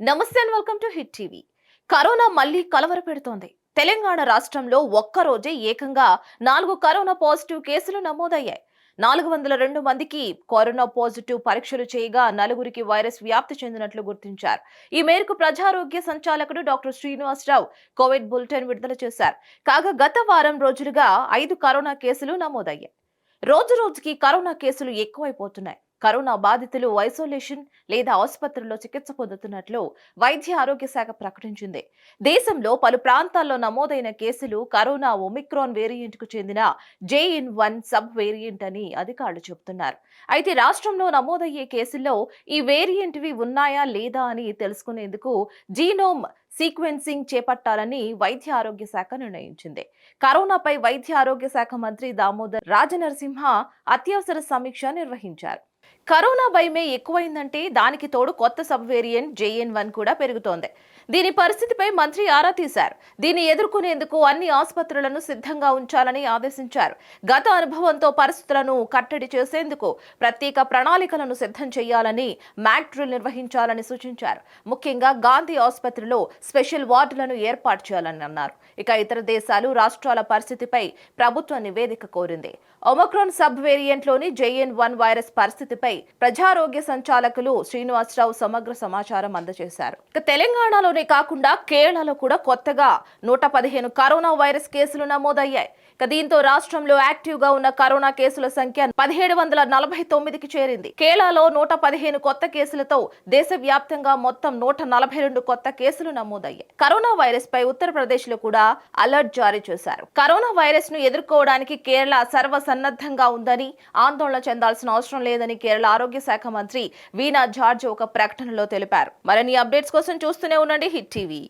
నమస్తే and welcome to hit TV. Corona మళ్లీ కలవరపెడుతోంది. తెలంగాణ రాష్ట్రంలో ఒక్కరోజే ఏకంగా 4 కరోనా పాజిటివ్ కేసులు నమోదయ్యాయి. 402 మందికి కరోనా పాజిటివ్ పరీక్షలు చేయగా నలుగురికి వైరస్ వ్యాప్తి చెందినట్లు గుర్తించారు. ఈ మేరకు ప్రజారోగ్య సంచాలకుడు డాక్టర్ శ్రీనివాసరావు కోవిడ్ బులెటిన్ విడుదల చేశారు. కాగా గత వారం రోజులుగా 5 కరోనా కేసులు నమోదయ్యాయి. రోజు రోజుకి కరోనా కేసులు ఎక్కువైపోతున్నాయి. కరోనా బాధితులు ఐసోలేషన్ లేదా ఆసుపత్రుల్లో చికిత్స పొందుతున్నట్లు వైద్య ఆరోగ్య శాఖ ప్రకటించింది. దేశంలో పలు ప్రాంతాల్లో నమోదైన కేసులు కరోనా ఒమిక్రాన్ వేరియంట్ కు చెందిన JN.1 సబ్ వేరియంట్ అని అధికారులు చెబుతున్నారు. అయితే రాష్ట్రంలో నమోదయ్యే కేసుల్లో ఈ వేరియంట్వి ఉన్నాయా లేదా అని తెలుసుకునేందుకు జీనోమ్ సీక్వెన్సింగ్ చేపట్టాలని వైద్య ఆరోగ్య శాఖ నిర్ణయించింది. కరోనాపై వైద్య ఆరోగ్య శాఖ మంత్రి దామోదర్ రాజనరసింహ అత్యవసర సమీక్ష నిర్వహించారు. కరోనా భయమే ఎక్కువైందంటే దానికి తోడు కొత్త సబ్ వేరియంట్ JN.1 కూడా పెరుగుతోంది. దీని పరిస్థితిపై మంత్రి ఆరా తీశారు. దీన్ని ఎదుర్కొనేందుకు అన్ని ఆసుపత్రులను సిద్ధంగా ఉంచాలని ఆదేశించారు. గత అనుభవంతో పరిస్థితులను కట్టడి చేసేందుకు ప్రత్యేక ప్రణాళికలను సిద్ధం చేయాలని మాక్ డ్రిల్ నిర్వహించాలని సూచించారు. ముఖ్యంగా గాంధీ ఆసుపత్రిలో స్పెషల్ వార్డులను ఏర్పాటు చేయాలని అన్నారు. ఇక ఇతర దేశాలు, రాష్ట్రాల పరిస్థితిపై ప్రభుత్వ నివేదిక కోరింది. ఒమిక్రాన్ సబ్ వేరియంట్ లోని JN.1 వైరస్ పరిస్థితిపై ప్రజారోగ్య సంచాలకులు శ్రీనివాసరావు సమగ్ర సమాచారం అందజేశారు. ఇక తెలంగాణలోనే కాకుండా కేరళలో కూడా కొత్తగా 115 కరోనా వైరస్ కేసులు నమోదయ్యాయి. దీంతో రాష్ట్రంలో యాక్టివ్ గా ఉన్న కరోనా కేసుల సంఖ్య 1749కి చేరింది. కేరళలో 115 కొత్త కేసులతో దేశవ్యాప్తంగా మొత్తం 142 కొత్త కేసులు నమోదయ్యాయి. కరోనా వైరస్ పై ఉత్తరప్రదేశ్ లో కూడా అలర్ట్ జారీ చేశారు. కరోనా వైరస్ ను ఎదుర్కోవడానికి కేరళ సర్వసన్నద్ధంగా ఉందని, ఆందోళన చెందాల్సిన అవసరం లేదని కేరళ ఆరోగ్య శాఖ మంత్రి వీణా జార్జ్ ఒక ప్రకటనలో తెలిపారు. మరిన్ని అప్డేట్స్ కోసం చూస్తూనే ఉండండి హిట్ టీవీ.